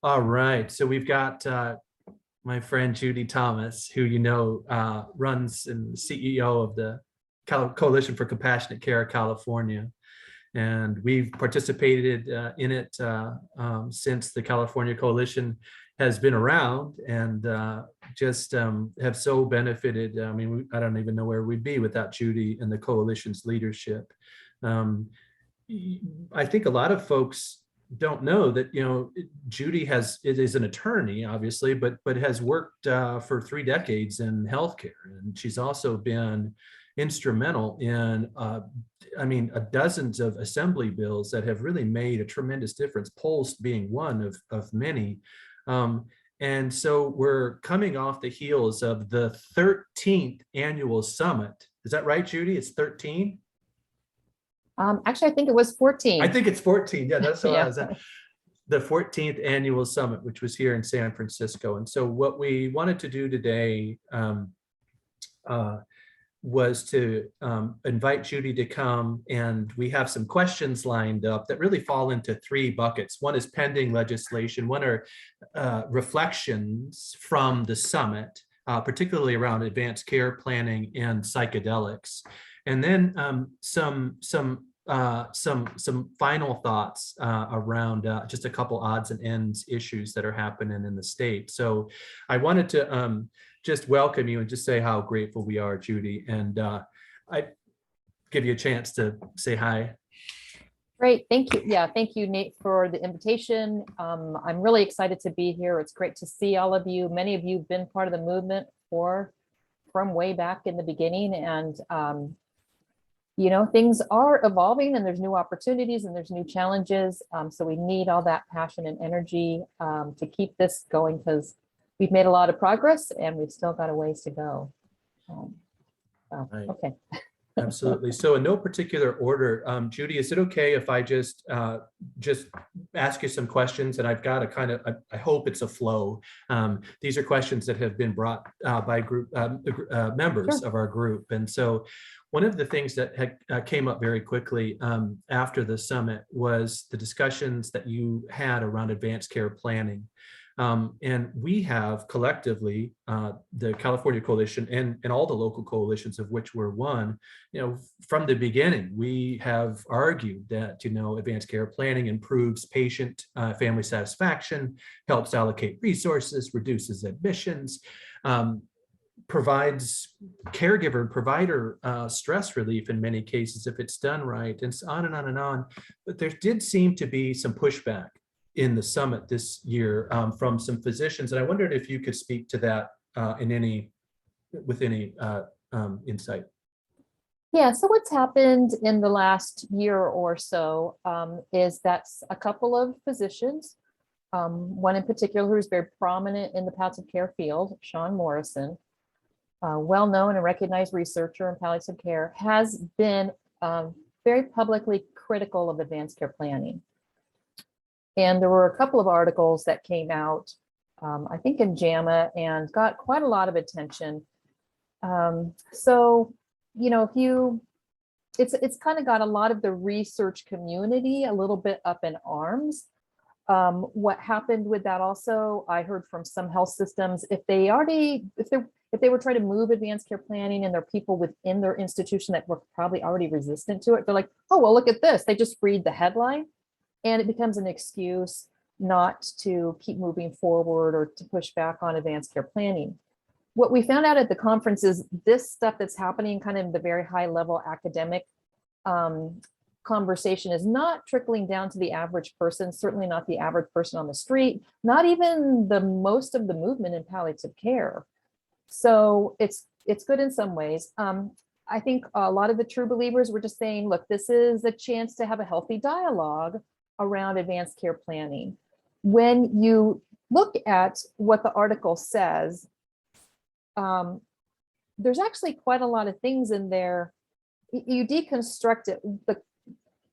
All right, so we've got my friend Judy Thomas, who runs and CEO of the Coalition for Compassionate Care of California. And we've participated in it since the California Coalition has been around, and just have so benefited. I mean, I don't even know where we'd be without Judy and the coalition's leadership. I think a lot of folks don't know that, Judy is an attorney, obviously, but has worked for 3 decades in healthcare, and she's also been instrumental in dozens of assembly bills that have really made a tremendous difference, polls being one of many. And so we're coming off the heels of the 13th annual summit. Is that right, Judy? It's 13? Actually, I think it was 14. I think it's 14. Yeah, that's what Yeah. I was at. The 14th annual summit, which was here in San Francisco. And so what we wanted to do today was to invite Judy to come, and we have some questions lined up that really fall into 3 buckets. One is pending legislation, one are reflections from the summit, particularly around advanced care planning and psychedelics. And then some final thoughts around just a couple odds and ends issues that are happening in the state. So I wanted to just welcome you and just say how grateful we are, Judy. And I give you a chance to say hi. Great, thank you. Yeah, thank you, Nate, for the invitation. I'm really excited to be here. It's great to see all of you. Many of you have been part of the movement from way back in the beginning, and things are evolving, and there's new opportunities and there's new challenges. So we need all that passion and energy to keep this going, because we've made a lot of progress and we've still got a ways to go. Right. Okay. Absolutely. So in no particular order, Judy, is it okay if I just ask you some questions? And I've got a kind of, I hope it's a flow. These are questions that have been brought by group members Sure. of our group. And so one of the things that came up very quickly after the summit was the discussions that you had around advanced care planning. And we have collectively, the California Coalition and all the local coalitions of which we're one, from the beginning, we have argued that, advanced care planning improves patient family satisfaction, helps allocate resources, reduces admissions, provides caregiver and provider stress relief in many cases if it's done right, and so on and on and on. But there did seem to be some pushback in the summit this year from some physicians, and I wondered if you could speak to that with any insight. Yeah, so what's happened in the last year or so is that a couple of physicians, one in particular who is very prominent in the palliative care field, Sean Morrison, well-known and recognized researcher in palliative care, has been very publicly critical of advanced care planning. And there were a couple of articles that came out, I think in JAMA, and got quite a lot of attention. So, it's kind of got a lot of the research community a little bit up in arms. What happened with that also, I heard from some health systems, if they were trying to move advanced care planning and there are people within their institution that were probably already resistant to it, they're like, oh, well, look at this. They just read the headline and it becomes an excuse not to keep moving forward or to push back on advanced care planning. What we found out at the conference is this stuff that's happening kind of in the very high level academic conversation is not trickling down to the average person, certainly not the average person on the street, not even the most of the movement in palliative care. So it's good in some ways. I think a lot of the true believers were just saying, look, this is a chance to have a healthy dialogue around advanced care planning. When you look at what the article says, there's actually quite a lot of things in there. You deconstruct it.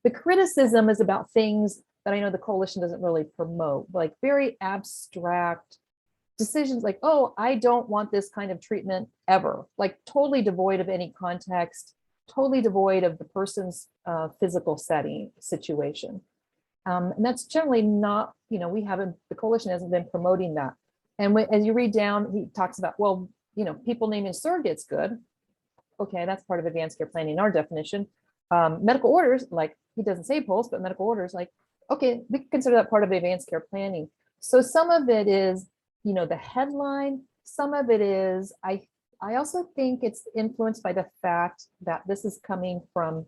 The criticism is about things that I know the coalition doesn't really promote, like very abstract decisions like, oh, I don't want this kind of treatment ever, like totally devoid of any context, totally devoid of the person's physical situation. And that's generally not, we haven't, the coalition hasn't been promoting that. And as you read down, he talks about, well, people naming surrogates good. Okay, that's part of advanced care planning in our definition. Medical orders, like he doesn't say pulse, but medical orders, like, okay, we can consider that part of advanced care planning. So some of it is, the headline. Some of it is, I also think it's influenced by the fact that this is coming from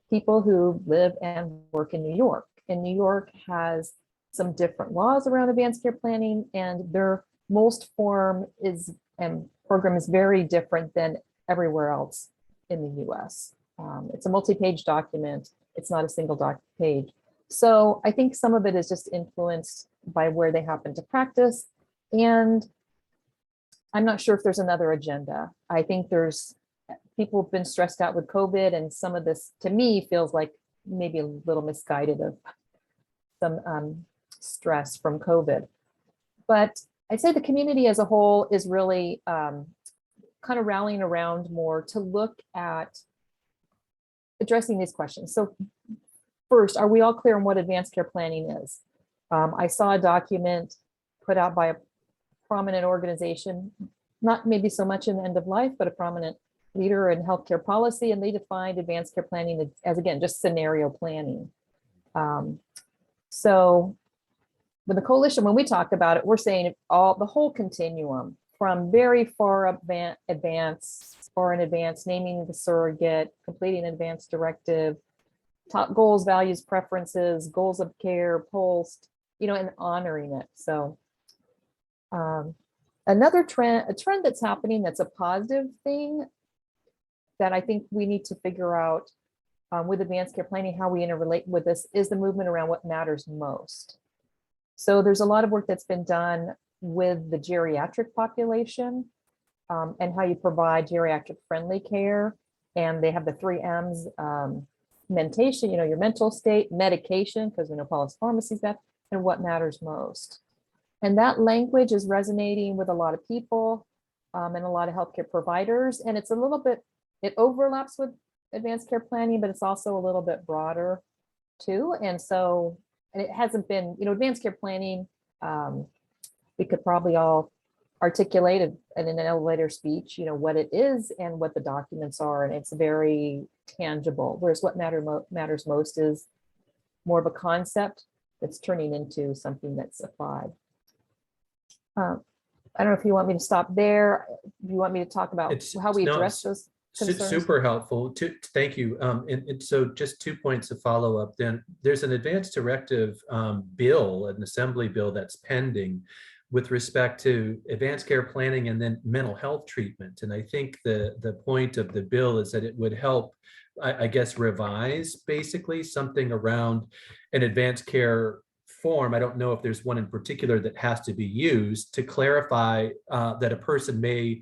people who live and work in New York. And New York has some different laws around advanced care planning, and their most form is and program is very different than everywhere else in the US. It's a multi-page document. It's not a single page. So I think some of it is just influenced by where they happen to practice. And I'm not sure if there's another agenda. I think there's people have been stressed out with COVID, and some of this to me feels like maybe a little misguided of some stress from COVID. But I'd say the community as a whole is really kind of rallying around more to look at addressing these questions. So first, are we all clear on what advanced care planning is? I saw a document put out by a prominent organization, not maybe so much in the end of life, but a prominent leader in healthcare policy, and they defined advanced care planning as, again, just scenario planning. So with the coalition, when we talk about it, we're saying the whole continuum from very far advanced, far in advance, naming the surrogate, completing advanced directive, top goals, values, preferences, goals of care, pulsed, and honoring it. So another trend, a trend that's happening that's a positive thing that I think we need to figure out with advanced care planning, how we interrelate with this, is the movement around what matters most. So there's a lot of work that's been done with the geriatric population and how you provide geriatric friendly care. And they have the 3 M's, mentation, your mental state, medication, because we know polypharmacy is that, and what matters most. And that language is resonating with a lot of people and a lot of healthcare providers. And it's a little bit, it overlaps with advanced care planning, but it's also a little bit broader too. And so, and it hasn't been, advanced care planning, we could probably all articulate in an elevator speech, what it is and what the documents are. And it's very tangible. Whereas what matters most is more of a concept that's turning into something that's applied. I don't know if you want me to stop there. You want me to talk about how we address those concerns? Super helpful. Thank you. And so just 2 points of follow up. Then there's an advanced directive bill, an assembly bill that's pending with respect to advanced care planning and then mental health treatment. And I think the point of the bill is that it would help, I guess, revise basically something around an advanced care form. I don't know if there's one in particular that has to be used to clarify that a person may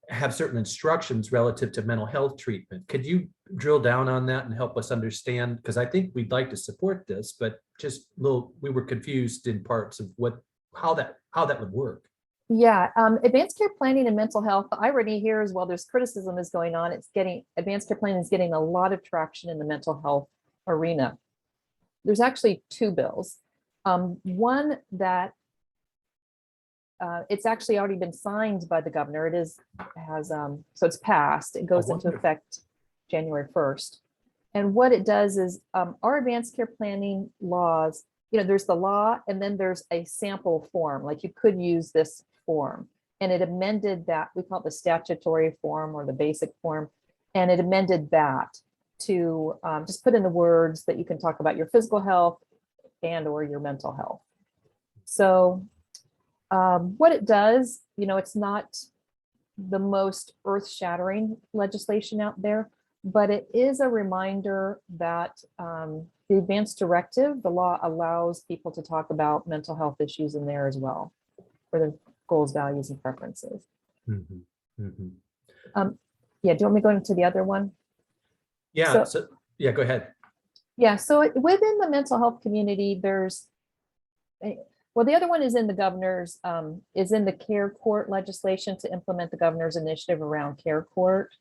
have certain instructions relative to mental health treatment. Could you drill down on that and help us understand? Because I think we'd like to support this, but just we were confused in parts of how that would work. Yeah, advanced care planning and mental health, the irony here is, while there's criticism is going on, advanced care planning is getting a lot of traction in the mental health arena. There's actually 2 bills. One that it's actually already been signed by the governor. So it's passed. It goes into effect January 1st. And what it does is our advanced care planning laws, there's the law and then there's a sample form, like you could use this form. And it amended that, we call it the statutory form or the basic form. And it amended that to just put in the words that you can talk about your physical health and or your mental health. So what it does, it's not the most earth-shattering legislation out there, but it is a reminder that the advanced directive, the law allows people to talk about mental health issues in there as well, for their goals, values, and preferences. Mm-hmm. Mm-hmm. Yeah, do you want me to go into the other one? Yeah, so yeah, go ahead. Yeah, so within the mental health community, there's, well, the other one is in the governor's, is in the care court legislation to implement the governor's initiative around care court,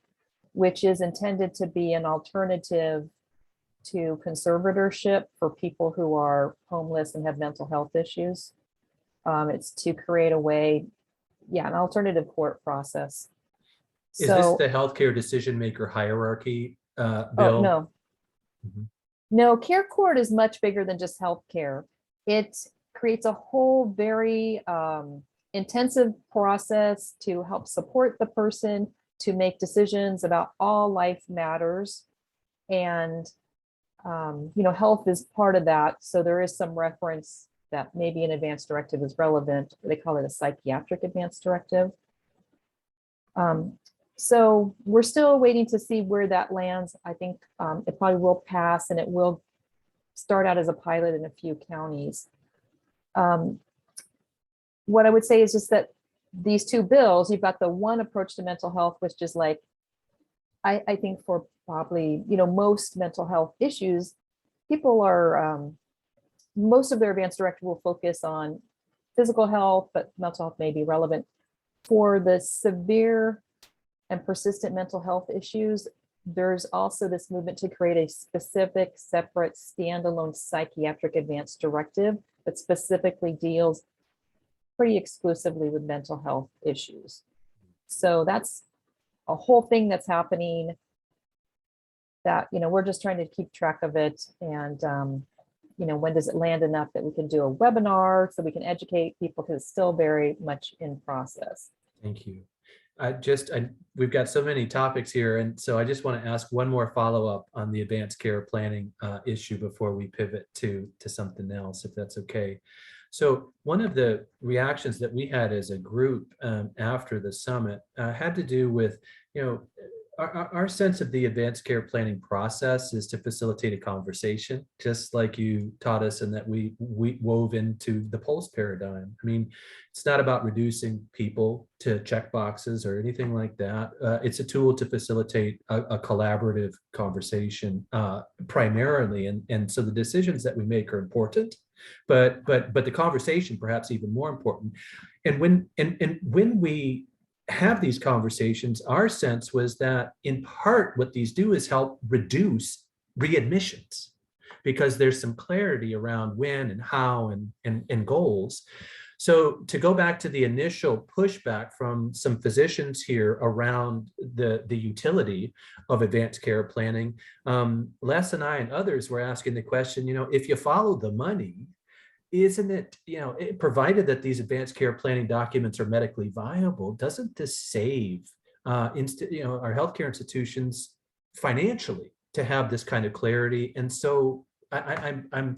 which is intended to be an alternative to conservatorship for people who are homeless and have mental health issues. It's to create a way, yeah, an alternative court process. Is this So, the healthcare decision maker hierarchy oh, bill? no, Mhm. no, care court is much bigger than just healthcare. It creates a whole very intensive process to help support the person to make decisions about all life matters. And, health is part of that. So there is some reference that maybe an advance directive is relevant. They call it a psychiatric advance directive. So we're still waiting to see where that lands. I think it probably will pass, and it will start out as a pilot in a few counties. What I would say is just that these two bills, you've got the one approach to mental health, which is like, I think for probably, most mental health issues, people are, most of their advance directive will focus on physical health, but mental health may be relevant. For the severe and persistent mental health issues, there's also this movement to create a specific, separate, standalone psychiatric advance directive that specifically deals pretty exclusively with mental health issues. So that's a whole thing that's happening that, we're just trying to keep track of it. And, when does it land enough that we can do a webinar so we can educate people, because it's still very much in process. Thank you. We've got so many topics here, and so I just want to ask one more follow-up on the advanced care planning issue before we pivot to something else, if that's okay. So one of the reactions that we had as a group after the summit had to do with, our sense of the advanced care planning process is to facilitate a conversation, just like you taught us, and that we wove into the Pulse paradigm. I mean, it's not about reducing people to check boxes or anything like that. It's a tool to facilitate a collaborative conversation primarily, and so the decisions that we make are important, but the conversation perhaps even more important. And when we have these conversations, our sense was that in part what these do is help reduce readmissions, because there's some clarity around when and how and goals. So to go back to the initial pushback from some physicians here around the utility of advanced care planning, Les and I and others were asking the question, if you follow the money, isn't it, provided that these advanced care planning documents are medically viable, doesn't this save our healthcare institutions financially to have this kind of clarity? And so I'm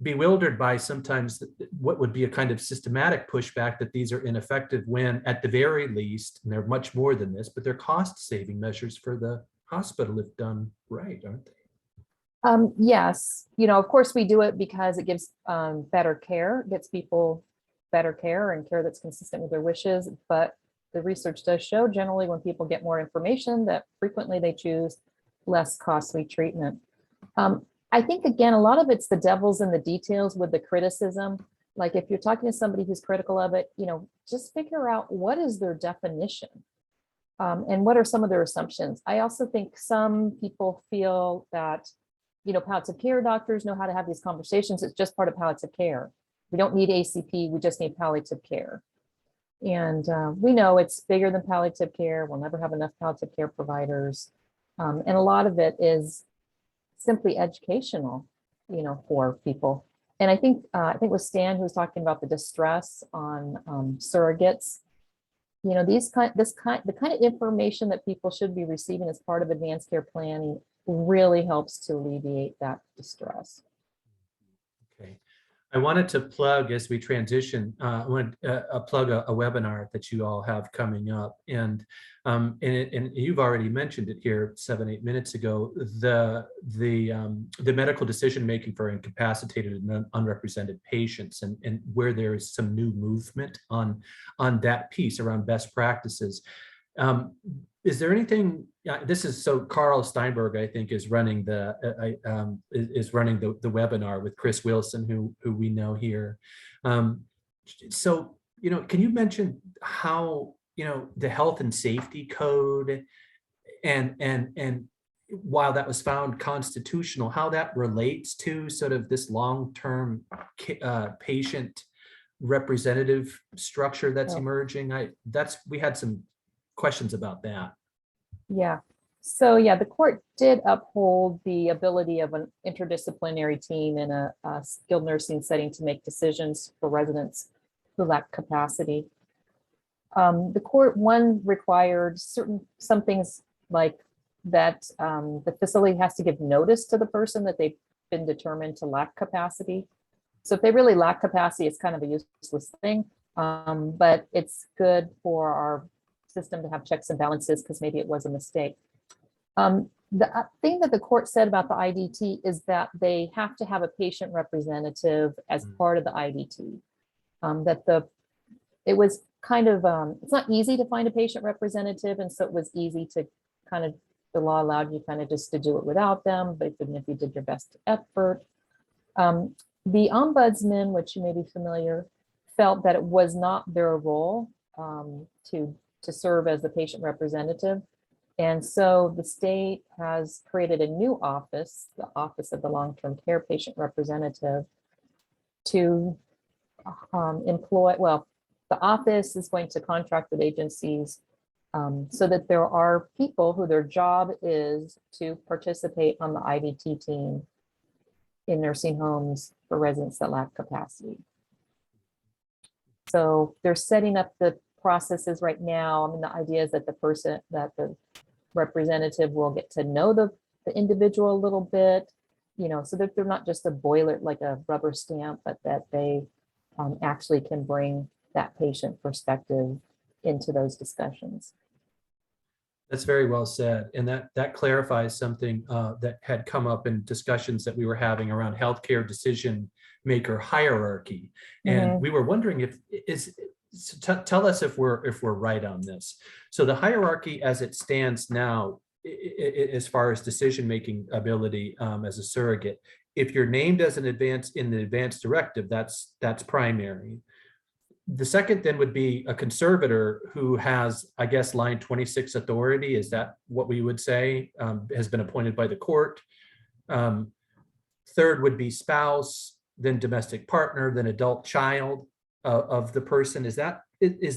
bewildered by sometimes what would be a kind of systematic pushback that these are ineffective, when at the very least, and they're much more than this, but they're cost-saving measures for the hospital if done right, aren't they? Yes, of course we do it because it gives better care, gets people better care and care that's consistent with their wishes. But the research does show generally when people get more information, that frequently they choose less costly treatment. I think, again, a lot of it's the devil's in the details with the criticism. Like if you're talking to somebody who's critical of it, just figure out what is their definition and what are some of their assumptions. I also think some people feel that palliative care doctors know how to have these conversations. It's just part of palliative care. We don't need ACP, we just need palliative care. And we know it's bigger than palliative care. We'll never have enough palliative care providers. And a lot of it is simply educational, for people. And I think it was Stan who was talking about the distress on surrogates. The kind of information that people should be receiving as part of advanced care planning really helps to alleviate that distress. Okay. I wanted to plug, as we transition, I want to plug a webinar that you all have coming up, and you've already mentioned it here 7-8 minutes ago. The medical decision making for incapacitated and unrepresented patients, and where there is some new movement on that piece around best practices. Is there anything? This is so. Carl Steinberg, I think, is running the webinar with Chris Wilson, who we know here. So can you mention how the health and safety code and while that was found constitutional, how that relates to sort of this long-term patient representative structure that's Oh. emerging. We had some questions about that. Yeah. So yeah, the court did uphold the ability of an interdisciplinary team in a skilled nursing setting to make decisions for residents who lack capacity. The court, one, required some things like that the facility has to give notice to the person that they've been determined to lack capacity. So if they really lack capacity, it's kind of a useless thing, but it's good for our system to have checks and balances because maybe it was a mistake. The thing that the court said about the IDT is that they have to have a patient representative as part of the IDT. It was kind of, it's not easy to find a patient representative, and so it was easy to kind of, the law allowed you kind of just to do it without them, but even if you did your best effort. The ombudsman, which you may be familiar, felt that it was not their role to serve as the patient representative. And so the state has created a new office, the Office of the Long-Term Care Patient Representative, to employ, well, the office is going to contract with agencies so that there are people who their job is to participate on the IDT team in nursing homes for residents that lack capacity. So they're setting up the processes right now. I mean, the idea is that the representative will get to know the individual a little bit, you know, so that they're not just a boiler, like a rubber stamp, but that they actually can bring that patient perspective into those discussions. That's very well said. And that clarifies something that had come up in discussions that we were having around healthcare decision maker hierarchy. And we were wondering tell us if we're right on this. So the hierarchy as it stands now, as far as decision-making ability as a surrogate, if you're named as an in the advance directive, that's primary. The second then would be a conservator who has, I guess, line 26 authority. Is that what we would say has been appointed by the court? Third would be spouse, then domestic partner, then adult child of the person. Is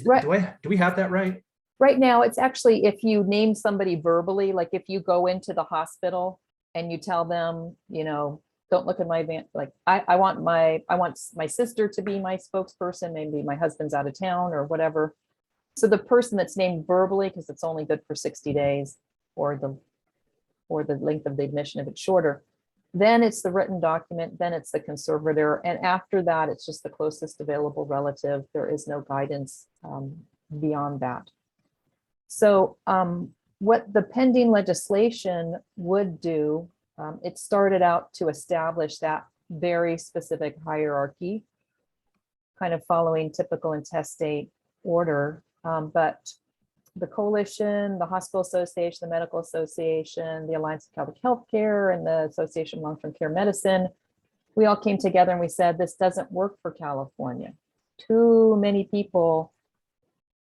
right. Do we have that right? Right now, it's actually, if you name somebody verbally, like if you go into the hospital and you tell them, you know, don't look at my van, like I want my sister to be my spokesperson, maybe my husband's out of town or whatever. So the person that's named verbally, because it's only good for 60 days or the length of the admission if it's shorter, then it's the written document, then it's the conservator. And after that, it's just the closest available relative. There is no guidance beyond that. So what the pending legislation would do, it started out to establish that very specific hierarchy, kind of following typical intestate order. But the coalition, the Hospital Association, the Medical Association, the Alliance of Catholic Healthcare, and the Association of Long-Term Care Medicine, we all came together and we said, this doesn't work for California. Too many people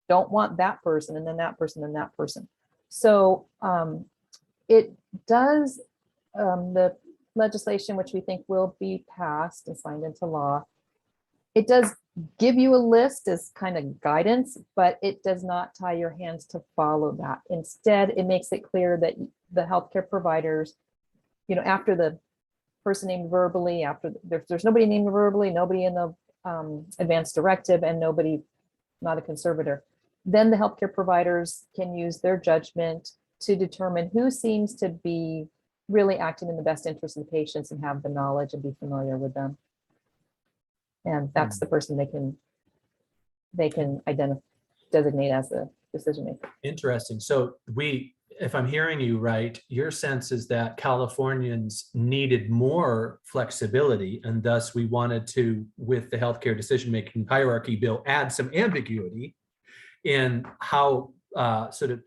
don't want that person, and then that person, and that person. So it does, the legislation, which we think will be passed and signed into law, it does give you a list as kind of guidance, but it does not tie your hands to follow that. Instead, it makes it clear that the healthcare providers, you know, after the person named verbally, after there's nobody named verbally, nobody in the advance directive, and nobody, not a conservator, then the healthcare providers can use their judgment to determine who seems to be really acting in the best interest of the patients and have the knowledge and be familiar with them. And that's the person they can designate as the decision maker. Interesting. So if I'm hearing you right, your sense is that Californians needed more flexibility, and thus we wanted to, with the healthcare decision-making hierarchy bill, add some ambiguity in how sort of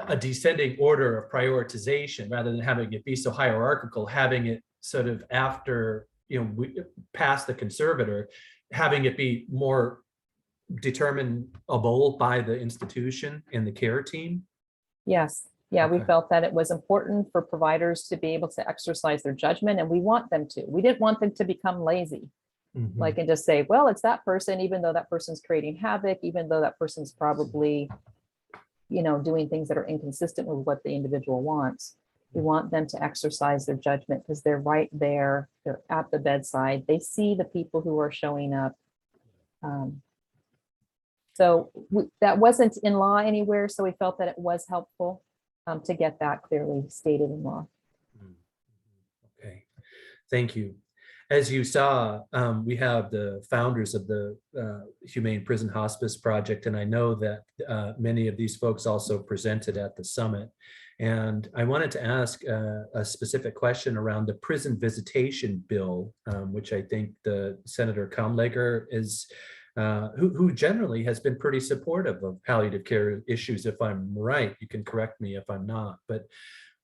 a descending order of prioritization, rather than having it be so hierarchical, having it sort of after, you know, past the conservator, having it be more determinable by the institution and the care team. Yes, Yeah, we Okay. felt that it was important for providers to be able to exercise their judgment, and we want them to. We didn't want them to become lazy, Mhm. like, and just say, well, it's that person, even though that person's creating havoc, even though that person's probably, doing things that are inconsistent with what the individual wants. We want them to exercise their judgment because they're right there. They're at the bedside. They see the people who are showing up. So that wasn't in law anywhere. So we felt that it was helpful to get that clearly stated in law. Okay, thank you. As you saw, we have the founders of the Humane Prison Hospice Project, and I know that many of these folks also presented at the summit. And I wanted to ask a specific question around the prison visitation bill, which I think the Senator Kamleger is, who generally has been pretty supportive of palliative care issues, if I'm right. You can correct me if I'm not, but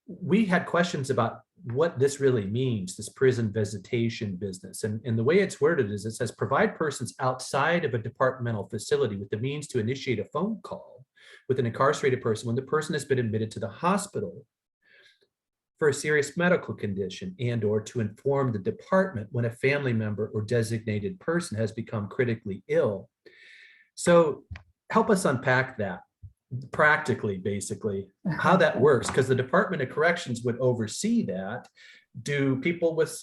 we had questions about what this really means, this prison visitation business. And the way it's worded is it says, provide persons outside of a departmental facility with the means to initiate a phone call with an incarcerated person when the person has been admitted to the hospital for a serious medical condition, and or to inform the department when a family member or designated person has become critically ill. So help us unpack that practically, basically, how that works, because the Department of Corrections would oversee that. Do people with,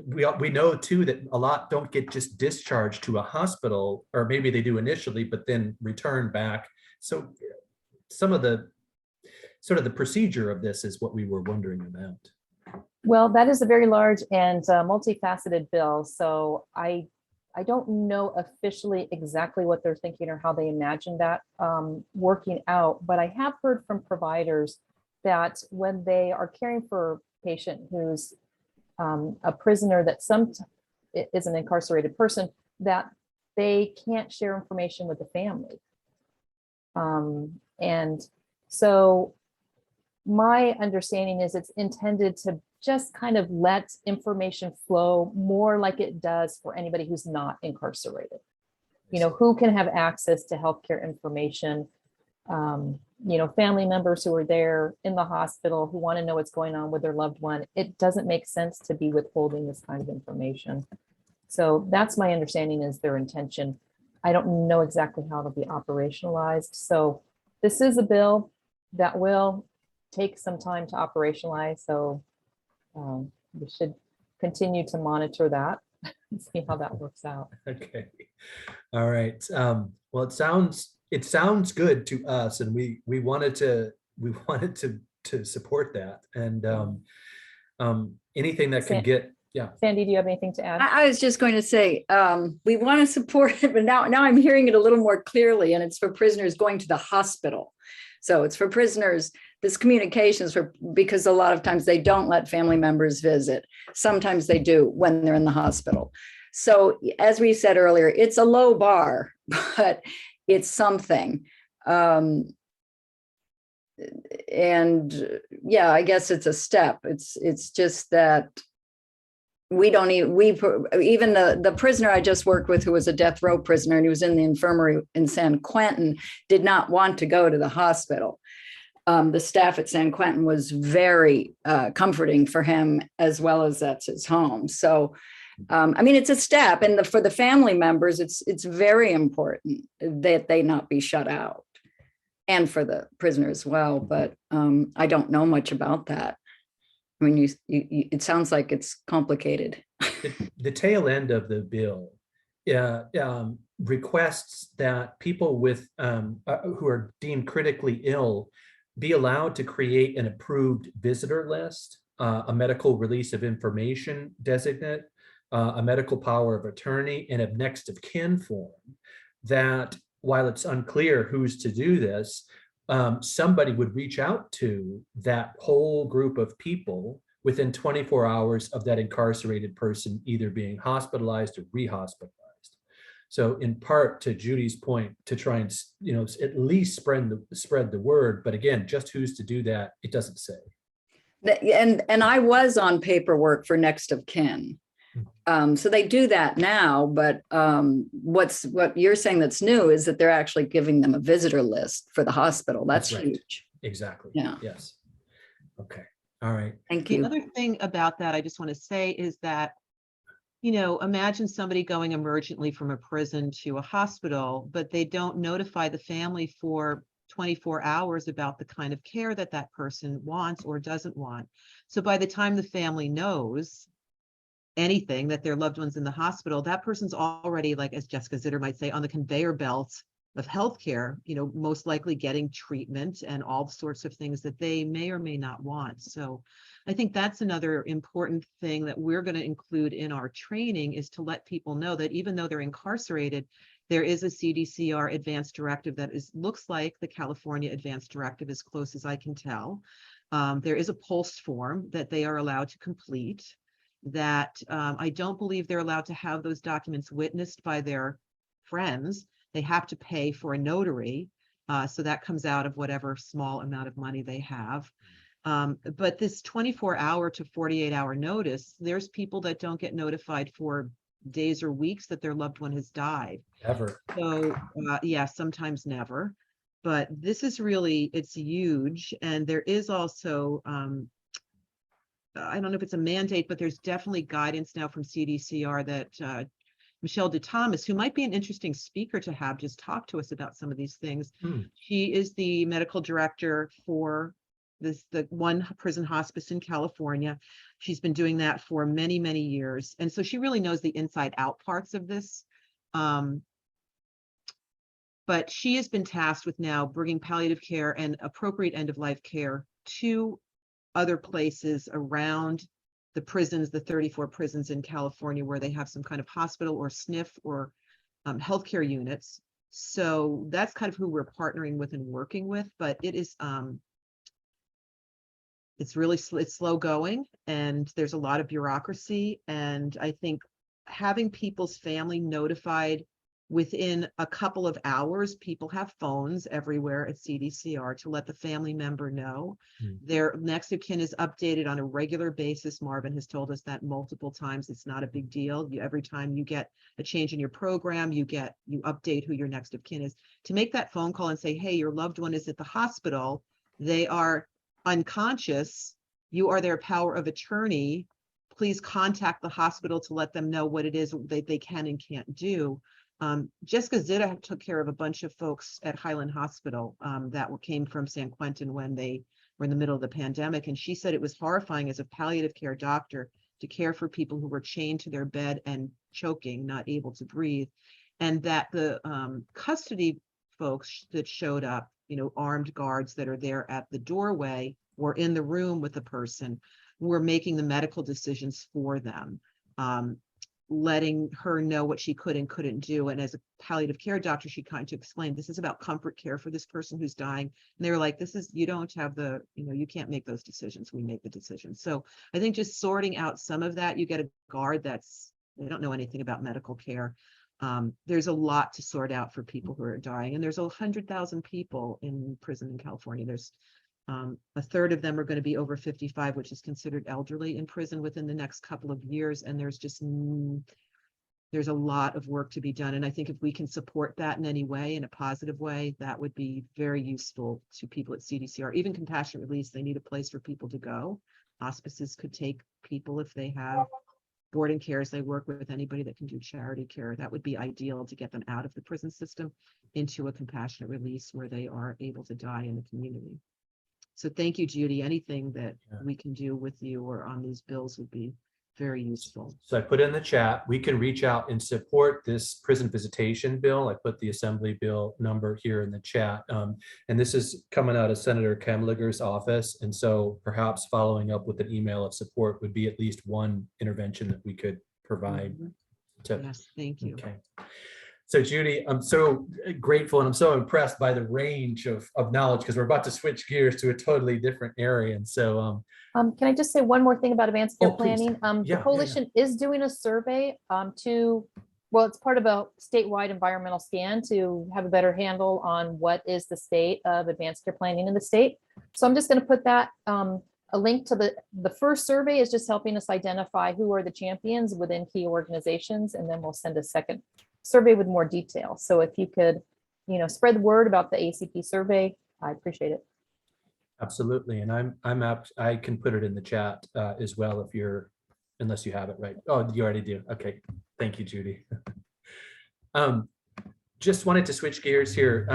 we know too that a lot don't get just discharged to a hospital, or maybe they do initially, but then return back. So some of the sort of the procedure of this is what we were wondering about. Well, that is a very large and multifaceted bill. So I don't know officially exactly what they're thinking or how they imagine that working out, but I have heard from providers that when they are caring for a patient who's a prisoner that is an incarcerated person, that they can't share information with the family. And so my understanding is it's intended to just kind of let information flow more like it does for anybody who's not incarcerated. Who can have access to healthcare information, family members who are there in the hospital who want to know what's going on with their loved one. It doesn't make sense to be withholding this kind of information. So that's my understanding is their intention. I don't know exactly how it'll be operationalized. So this is a bill that will take some time to operationalize. So we should continue to monitor that and see how that works out. Okay. All right. Well, it sounds good to us, and we wanted to support that. And anything that can get, yeah. Sandy, do you have anything to add? I was just going to say, we want to support it, but now I'm hearing it a little more clearly, and it's for prisoners going to the hospital. So it's for prisoners, this communication is because a lot of times they don't let family members visit. Sometimes they do when they're in the hospital. So as we said earlier, it's a low bar, but it's something. And yeah, I guess it's a step. It's just that even the prisoner I just worked with, who was a death row prisoner and he was in the infirmary in San Quentin, did not want to go to the hospital. The staff at San Quentin was very comforting for him, as well as that's his home. So, I mean, it's a step, and for the family members, it's very important that they not be shut out, and for the prisoner as well. But I don't know much about that. I mean, it sounds like it's complicated. The tail end of the bill requests that people with who are deemed critically ill be allowed to create an approved visitor list, a medical release of information designate, a medical power of attorney, and a next of kin form. That, while it's unclear who's to do this, somebody would reach out to that whole group of people within 24 hours of that incarcerated person either being hospitalized or rehospitalized. So in part, to Judy's point, to try and at least spread the word, but again, just who's to do that, it doesn't say. And I was on paperwork for next of kin. So they do that now, but what you're saying that's new is that they're actually giving them a visitor list for the hospital. That's right. Huge. Exactly. Yeah. Yes. Okay. All right. Thank The you. other thing about that I just want to say is that, imagine somebody going emergently from a prison to a hospital, but they don't notify the family for 24 hours about the kind of care that that person wants or doesn't want. So by the time the family knows anything, that their loved one's in the hospital, that person's already, like, as Jessica Zitter might say, on the conveyor belt of healthcare, most likely getting treatment and all sorts of things that they may or may not want. So I think that's another important thing that we're going to include in our training, is to let people know that even though they're incarcerated, there is a CDCR advanced directive that looks like the California advanced directive, as close as I can tell. There is a PULSE form that they are allowed to complete, that I don't believe they're allowed to have those documents witnessed by their friends. They have to pay for a notary. So that comes out of whatever small amount of money they have. But this 24-hour to 48-hour notice, there's people that don't get notified for days or weeks that their loved one has died. Ever. So yeah, sometimes never. But this is really, it's huge. And there is also, I don't know if it's a mandate, but there's definitely guidance now from CDCR that Judy Thomas, who might be an interesting speaker to have just talk to us about some of these things. She is the medical director for the one prison hospice in California. She's been doing that for many, many years. And so she really knows the inside out parts of this. But she has been tasked with now bringing palliative care and appropriate end of life care to other places around the prisons, the 34 prisons in California, where they have some kind of hospital or SNF or healthcare units. So that's kind of who we're partnering with and working with, but it is, it's really, it's slow going, and there's a lot of bureaucracy. And I think having people's family notified within a couple of hours, people have phones everywhere at CDCR to let the family member know. Their next of kin is updated on a regular basis. Marvin has told us that multiple times. It's not a big deal. Every time you get a change in your program, you update who your next of kin is. To make that phone call and say, hey, your loved one is at the hospital, they are unconscious, you are their power of attorney, please contact the hospital to let them know what it is they can and can't do. Jessica Zitter took care of a bunch of folks at Highland Hospital that came from San Quentin when they were in the middle of the pandemic. And she said it was horrifying as a palliative care doctor to care for people who were chained to their bed and choking, not able to breathe. And that the custody folks that showed up, armed guards that are there at the doorway or in the room with the person, were making the medical decisions for them. Letting her know what she could and couldn't do. And as a palliative care doctor, she kind of explained, this is about comfort care for this person who's dying. And they were like, you don't have you can't make those decisions. We make the decisions. So I think just sorting out some of that, you get a guard they don't know anything about medical care. There's a lot to sort out for people who are dying. And there's 100,000 people in prison in California. There's a third of them are going to be over 55, which is considered elderly in prison within the next couple of years. And there's a lot of work to be done. And I think if we can support that in any way, in a positive way, that would be very useful to people at CDCR. Even compassionate release, they need a place for people to go. Hospices could take people if they have boarding cares. They work with anybody that can do charity care. That would be ideal to get them out of the prison system into a compassionate release where they are able to die in the community. So thank you, Judy. Anything that we can do with you or on these bills would be very useful. So I put in the chat, we can reach out and support this prison visitation bill. I put the assembly bill number here in the chat. And this is coming out of Senator Kemliger's office. And so perhaps following up with an email of support would be at least one intervention that we could provide. Yes, thank you. Okay. So Judy, I'm so grateful and I'm so impressed by the range of knowledge, because we're about to switch gears to a totally different area. And so can I just say one more thing about advanced care planning? Yeah, the coalition is doing a survey it's part of a statewide environmental scan to have a better handle on what is the state of advanced care planning in the state. So I'm just going to put that a link to the first survey is just helping us identify who are the champions within key organizations, and then we'll send a second survey with more detail. So if you could, spread the word about the ACP survey, I appreciate it. Absolutely. And I'm apt, I can put it in the chat as well if you're, unless you have it right. Oh, you already do. Okay. Thank you, Judy. Um, just wanted to switch gears here.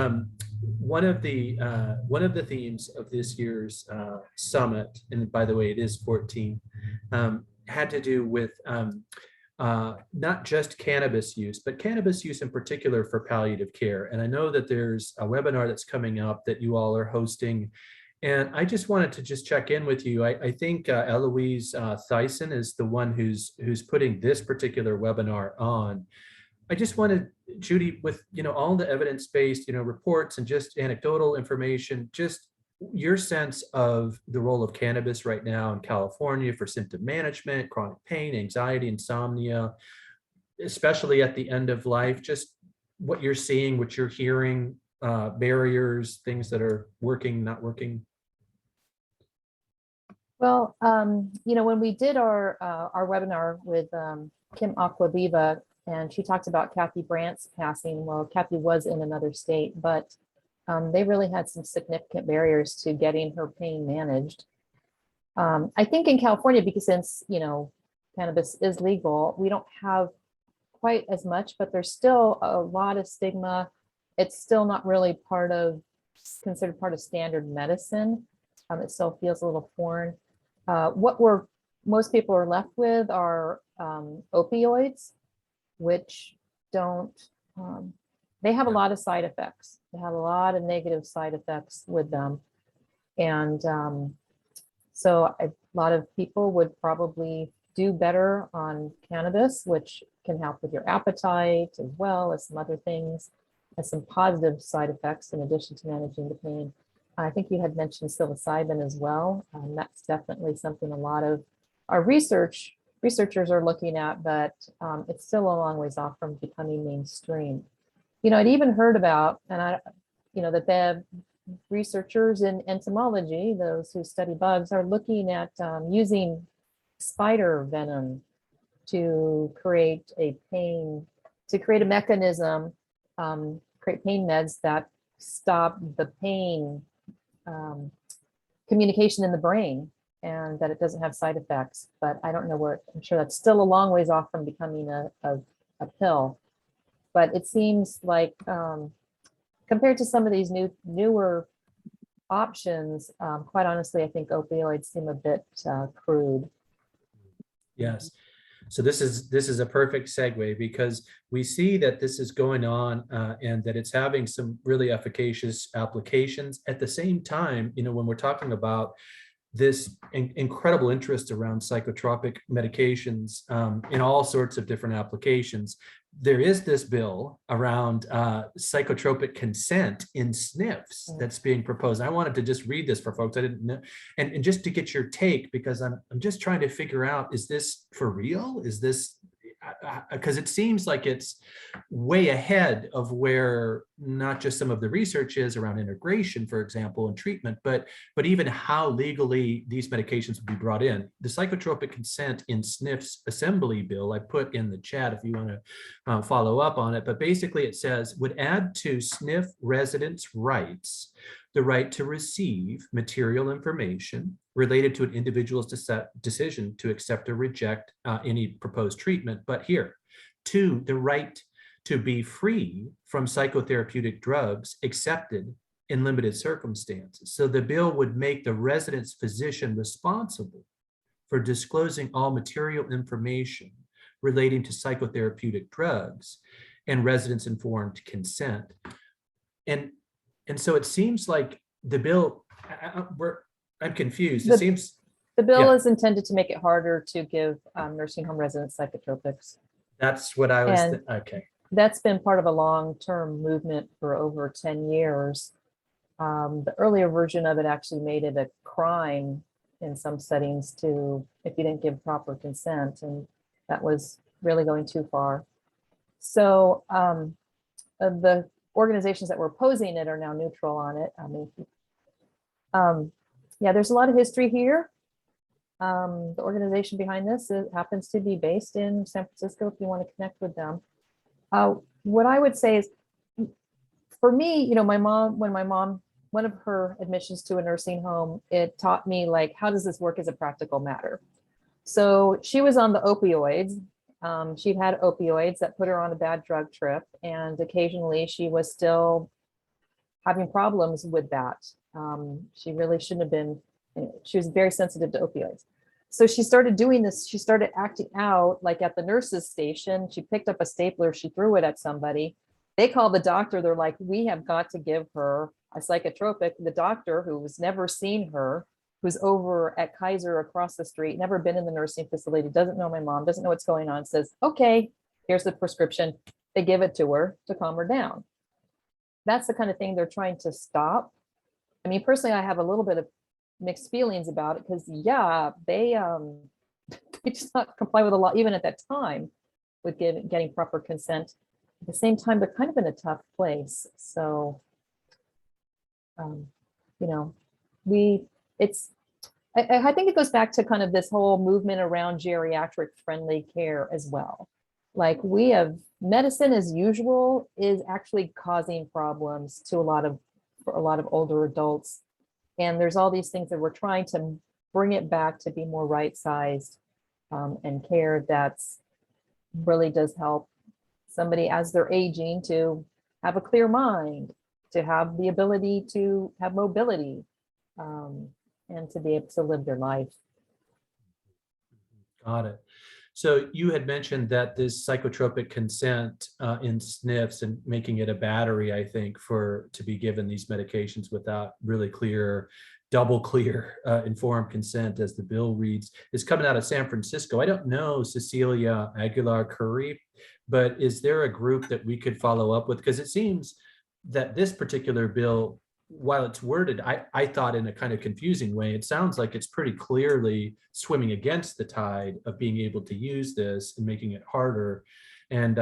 One of the themes of this year's summit, and by the way, it is 14, had to do with not just cannabis use, but cannabis use in particular for palliative care. And I know that there's a webinar that's coming up that you all are hosting. And I just wanted to just check in with you. I think Eloise Thyssen is the one who's putting this particular webinar on. I just wanted, Judy, with all the evidence-based reports and just anecdotal information, just your sense of the role of cannabis right now in California for symptom management, chronic pain, anxiety, insomnia, especially at the end of life, just what you're seeing, what you're hearing, barriers, things that are working, not working. Well, when we did our webinar with Kim Aquaviva, and she talked about Kathy Brandt's passing. Well, Kathy was in another state, but they really had some significant barriers to getting her pain managed. I think in California, because since cannabis is legal, we don't have quite as much, but there's still a lot of stigma. It's still not really considered part of standard medicine. It still feels a little foreign. What most people are left with are opioids, which don't, they have a lot of side effects. They have a lot of negative side effects with them. And so a lot of people would probably do better on cannabis, which can help with your appetite as well as some other things, has some positive side effects in addition to managing the pain. I think you had mentioned psilocybin as well. That's definitely something a lot of our researchers are looking at, but it's still a long ways off from becoming mainstream. I'd even heard about, that the researchers in entomology, those who study bugs, are looking at using spider venom to create a mechanism, create pain meds that stop the pain communication in the brain, and that it doesn't have side effects. But I don't know where, I'm sure that's still a long ways off from becoming a pill. But it seems like compared to some of these newer options, quite honestly, I think opioids seem a bit crude. Yes. So this is a perfect segue, because we see that this is going on and that it's having some really efficacious applications. At the same time, when we're talking about this incredible interest around psychotropic medications in all sorts of different applications, there is this bill around psychotropic consent in SNFs that's being proposed. I wanted to just read this for folks. I didn't know, and just to get your take, because I'm just trying to figure out, is this for real? Is this, because it seems like it's way ahead of where not just some of the research is around integration, for example, and treatment, but even how legally these medications would be brought in. The psychotropic consent in SNFs assembly bill, I put in the chat if you want to follow up on it, but basically it says, would add to SNF residents' rights the right to receive material information related to an individual's decision to accept or reject any proposed treatment. But here, 2, the right to be free from psychotherapeutic drugs accepted in limited circumstances. So the bill would make the resident's physician responsible for disclosing all material information relating to psychotherapeutic drugs and residents' informed consent. And so it seems like the bill, I'm confused. It seems the bill is intended to make it harder to give nursing home residents psychotropics. That's what I was, okay. That's been part of a long-term movement for over 10 years. The earlier version of it actually made it a crime in some settings if you didn't give proper consent, and that was really going too far. So the organizations that were opposing it are now neutral on it. Yeah, there's a lot of history here. The organization behind this happens to be based in San Francisco, if you want to connect with them. What I would say is, for me, when my mom one of her admissions to a nursing home, it taught me like, how does this work as a practical matter? So she was on the opioids. She'd had opioids that put her on a bad drug trip, and occasionally she was still having problems with that. She really shouldn't have been, she was very sensitive to opioids. So she started doing this, she started acting out like at the nurse's station. She picked up a stapler, she threw it at somebody. They called the doctor, they're like, we have got to give her a psychotropic. The doctor, who was never seen her, who's over at Kaiser across the street, never been in the nursing facility, doesn't know my mom, doesn't know what's going on, says, okay, here's the prescription. They give it to her to calm her down. That's the kind of thing they're trying to stop. I mean, personally, I have a little bit of mixed feelings about it, because yeah, they just not comply with a lot, even at that time, with getting proper consent. At the same time, they're kind of in a tough place. So, you know, I think it goes back to kind of this whole movement around geriatric friendly care as well. Like, we have medicine as usual is actually causing problems to for a lot of older adults. And there's all these things that we're trying to bring it back to be more right-sized, and care that's really does help somebody as they're aging to have a clear mind, to have the ability to have mobility, and to be able to live their life. Got it. So you had mentioned that this psychotropic consent in SNFs and making it a battery, I think, to be given these medications without really clear, double clear, informed consent, as the bill reads, is coming out of San Francisco. I don't know Cecilia Aguilar Curry, but is there a group that we could follow up with? Because it seems that this particular bill, while it's worded, I thought in a kind of confusing way, it sounds like it's pretty clearly swimming against the tide of being able to use this and making it harder. And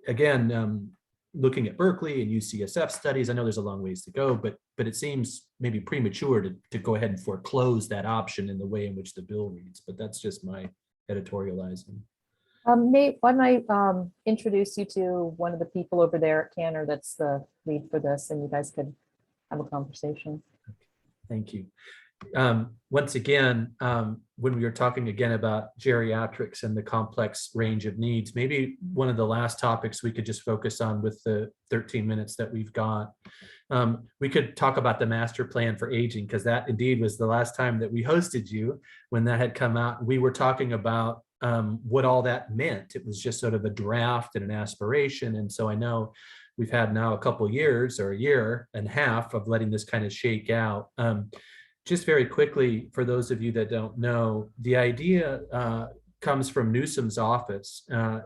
again, looking at Berkeley and UCSF studies, I know there's a long ways to go, but it seems maybe premature to go ahead and foreclose that option in the way in which the bill reads. But that's just my editorializing. Nate, why don't I introduce you to one of the people over there at Canner that's the lead for this, and you guys could have a conversation. Thank you. Once again, when we were talking again about geriatrics and the complex range of needs, maybe one of the last topics we could just focus on with the 13 minutes that we've got. We could talk about the master plan for aging, because that indeed was the last time that we hosted you when that had come out. We were talking about what all that meant. It was just sort of a draft and an aspiration. And so I know we've had now a couple years or a year and a half of letting this kind of shake out. Just very quickly, for those of you that don't know, the idea comes from Newsom's office,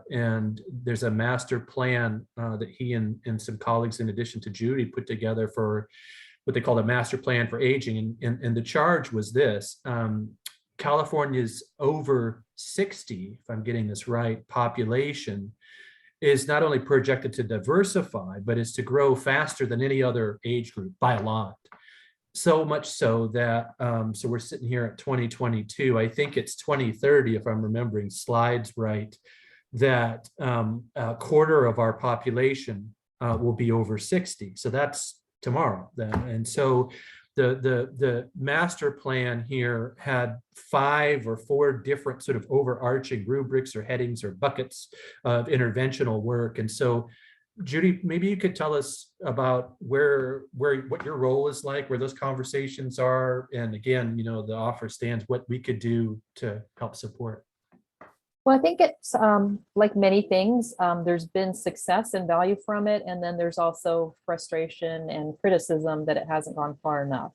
and there's a master plan that he and some colleagues, in addition to Judy, put together for what they call a master plan for aging. And the charge was this: California's over 60, if I'm getting this right, population is not only projected to diversify, but is to grow faster than any other age group by a lot. So much so that, so we're sitting here at 2022, I think it's 2030, if I'm remembering slides right, that a quarter of our population will be over 60. So that's tomorrow then. And so the master plan here had 5 or 4 different sort of overarching rubrics or headings or buckets of interventional work. And so, Judy, maybe you could tell us about what your role is like, where those conversations are, and again, you know, the offer stands, what we could do to help support. Well, I think it's like many things, there's been success and value from it, and then there's also frustration and criticism that it hasn't gone far enough.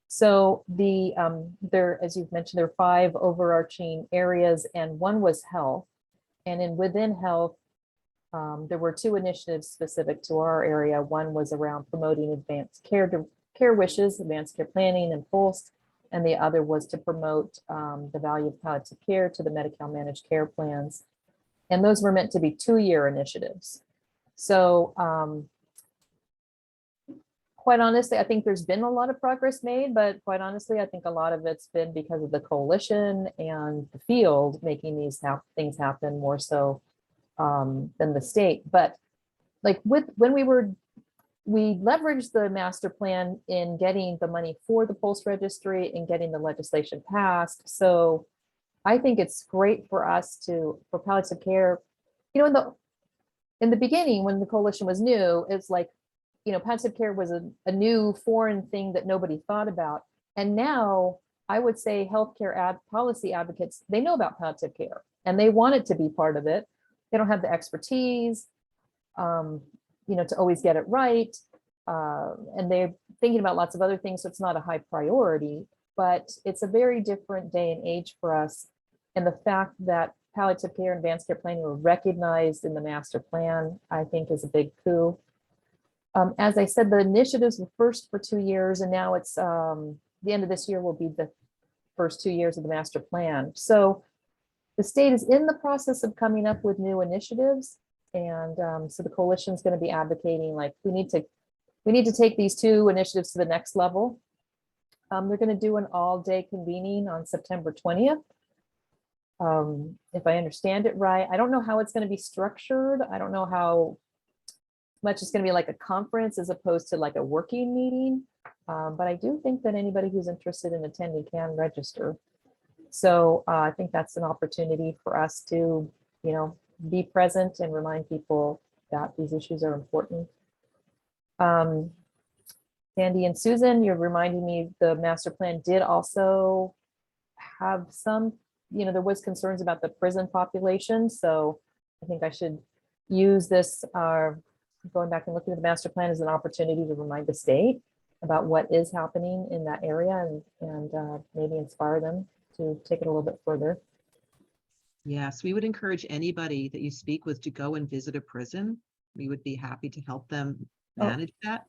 So there, as you've mentioned, there are 5 overarching areas, and one was health. And within health, there were 2 initiatives specific to our area. One was around promoting advanced care wishes, advanced care planning and pulse. And the other was to promote the value of palliative care to the Medi-Cal managed care plans. And those were meant to be 2-year initiatives. So quite honestly, I think there's been a lot of progress made, but quite honestly, I think a lot of it's been because of the coalition and the field making these things happen more so than the state. But like when we were we leveraged the master plan in getting the money for the Pulse registry and getting the legislation passed. So I think it's great for us for palliative care. You know, in the beginning, when the coalition was new, it's like, you know, palliative care was a new foreign thing that nobody thought about. And now I would say healthcare policy advocates, they know about palliative care and they want it to be part of it. They don't have the expertise, you know, to always get it right. And they're thinking about lots of other things, so it's not a high priority, but it's a very different day and age for us. And the fact that palliative care and advanced care planning were recognized in the master plan, I think is a big coup. As I said, the initiatives were first for 2 years, and now it's the end of this year will be the first 2 years of the master plan. So the state is in the process of coming up with new initiatives. And so the coalition is going to be advocating, like, we need to take these 2 initiatives to the next level. They're going to do an all-day convening on September 20th. If I understand it right, I don't know how it's going to be structured. I don't know how much it's going to be like a conference as opposed to like a working meeting. But I do think that anybody who's interested in attending can register. So I think that's an opportunity for us to, you know, be present and remind people that these issues are important. Sandy and Susan, you're reminding me the master plan did also have some, you know, there was concerns about the prison population. So I think I should use this, going back and looking at the master plan as an opportunity to remind the state about what is happening in that area and maybe inspire them to take it a little bit further. Yes, we would encourage anybody that you speak with to go and visit a prison. We would be happy to help them manage that.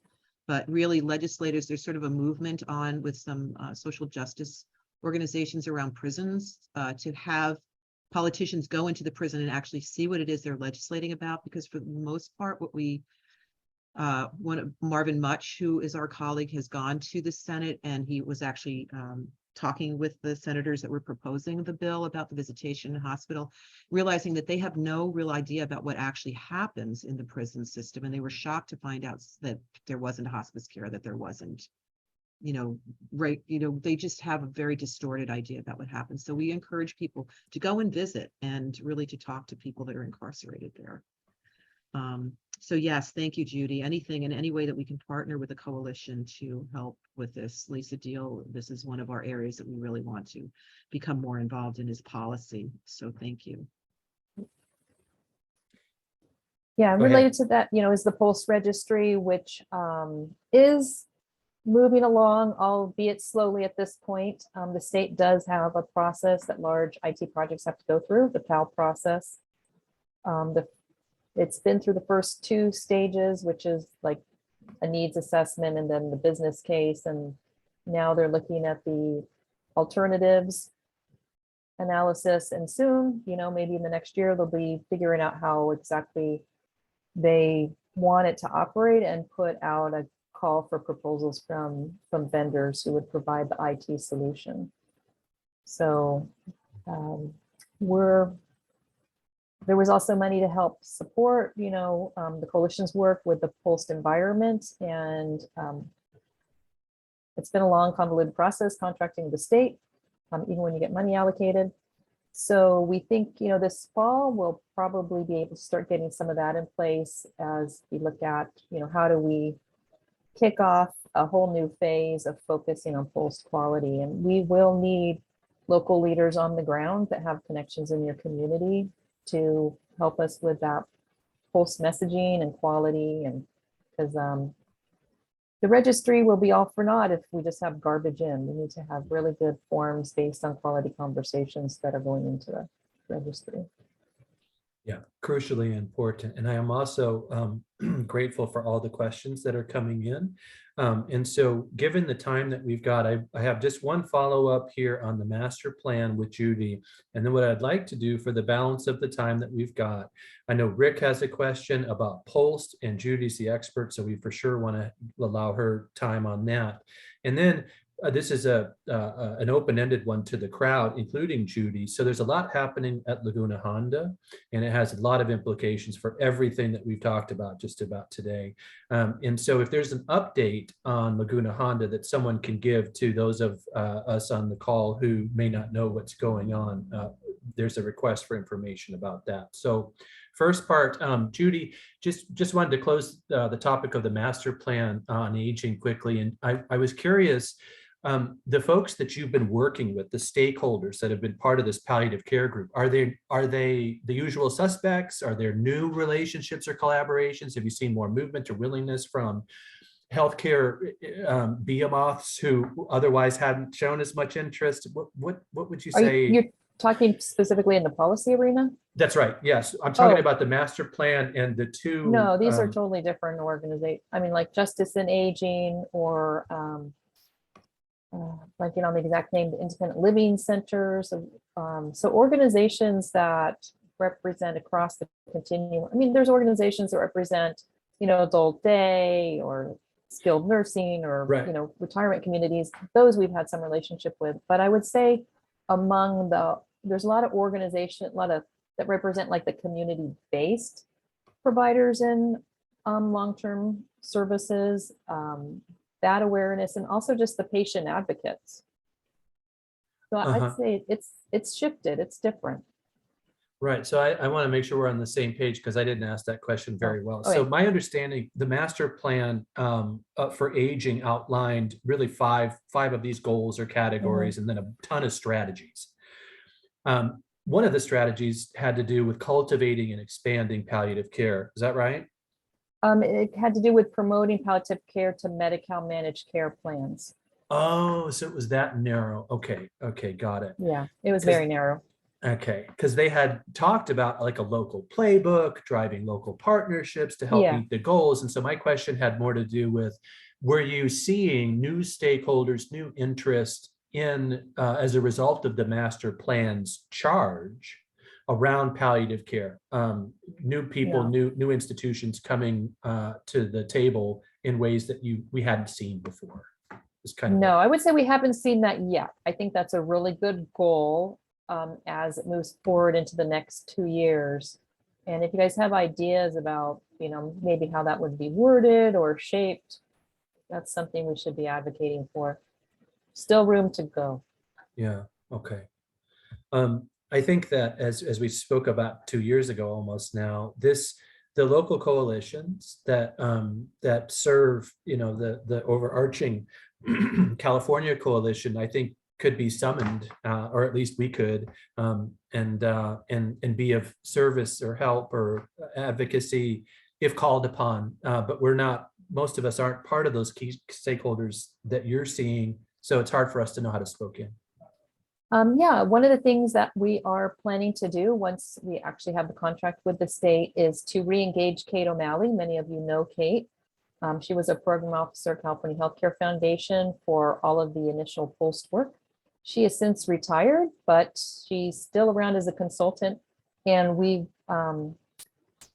But really, legislators, there's sort of a movement on with some social justice organizations around prisons to have politicians go into the prison and actually see what it is they're legislating about. Because for the most part, what we Marvin Mutch, who is our colleague, has gone to the Senate, and he was actually talking with the senators that were proposing the bill about the visitation hospital, realizing that they have no real idea about what actually happens in the prison system. And they were shocked to find out that there wasn't hospice care, that there wasn't, you know, right, you know, they just have a very distorted idea about what happens. So we encourage people to go and visit and really to talk to people that are incarcerated there. So yes, thank you, Judy. Anything in any way that we can partner with the coalition to help with this, Lisa Deal, this is one of our areas that we really want to become more involved in, is policy. So thank you. Yeah, related to that, you know, is the Pulse registry, which is moving along, albeit slowly at this point. The state does have a process that large IT projects have to go through, the PAL process. It's been through the first 2 stages, which is like a needs assessment and then the business case. And now they're looking at the alternatives analysis. And soon, you know, maybe in the next year, they'll be figuring out how exactly they want it to operate and put out a call for proposals from vendors who would provide the IT solution. So there was also money to help support, you know, the coalition's work with the Pulse environment. And it's been a long, convoluted process contracting with the state, even when you get money allocated. So we think, you know, this fall we'll probably be able to start getting some of that in place as we look at, you know, how do we kick off a whole new phase of focusing on Pulse quality. And we will need local leaders on the ground that have connections in your community to help us with that Pulse messaging and quality. And because the registry will be all for naught if we just have garbage in. We need to have really good forms based on quality conversations that are going into the registry. Yeah, crucially important. And I am also grateful for all the questions that are coming in. And so given the time that we've got, I have just one follow-up here on the master plan with Judy. And then what I'd like to do for the balance of the time that we've got, I know Rick has a question about Pulse, and Judy's the expert, so we for sure want to allow her time on that. And then this is an open-ended one to the crowd, including Judy. So there's a lot happening at Laguna Honda, and it has a lot of implications for everything that we've talked about just about today. And so if there's an update on Laguna Honda that someone can give to those of us on the call who may not know what's going on, there's a request for information about that. So first part, Judy, just wanted to close the topic of the master plan on aging quickly. And I was curious, the folks that you've been working with, the stakeholders that have been part of this palliative care group, are they the usual suspects? Are there new relationships or collaborations? Have you seen more movement or willingness from healthcare behemoths who otherwise hadn't shown as much interest? What would you say? You're talking specifically in the policy arena? That's right. Yes, I'm talking Oh. about the master plan and the two. No, these are totally different organizations. I mean, like Justice and Aging, or blanking on the exact name, the independent living centers. So organizations that represent across the continuum. I mean, there's organizations that represent, adult day or skilled nursing, or, Right. retirement communities. Those we've had some relationship with. But I would say there's a lot of organization, that represent like the community-based providers in long-term services, that awareness, and also just the patient advocates. So I'd say it's shifted, it's different. Right. So I want to make sure we're on the same page, because I didn't ask that question very well. So my understanding, the master plan for aging outlined really five of these goals or categories, and then a ton of strategies. One of the strategies had to do with cultivating and expanding palliative care. Is that right? It had to do with promoting palliative care to Medi-Cal managed care plans. Oh, so it was that narrow. Okay. Got it. Yeah, it was very narrow. Okay, because they had talked about like a local playbook, driving local partnerships to help meet the goals. And so my question had more to do with, were you seeing new stakeholders, new interest in, as a result of the master plan's charge around palliative care, new people, new institutions coming to the table in ways that we hadn't seen before? It's kind of I would say we haven't seen that yet. I think that's a really good goal as it moves forward into the next 2 years. And if you guys have ideas about, maybe how that would be worded or shaped, that's something we should be advocating for. Still room to go. Yeah. Okay. I think that as we spoke about 2 years ago, almost now, the local coalitions that serve, the overarching California coalition, I think could be summoned, or at least we could, and be of service or help or advocacy if called upon. But most of us aren't part of those key stakeholders that you're seeing. So it's hard for us to know how to spoke in. One of the things that we are planning to do once we actually have the contract with the state is to re-engage Kate O'Malley. Many of you know Kate. She was a program officer at California Healthcare Foundation for all of the initial post work. She has since retired, but she's still around as a consultant, and we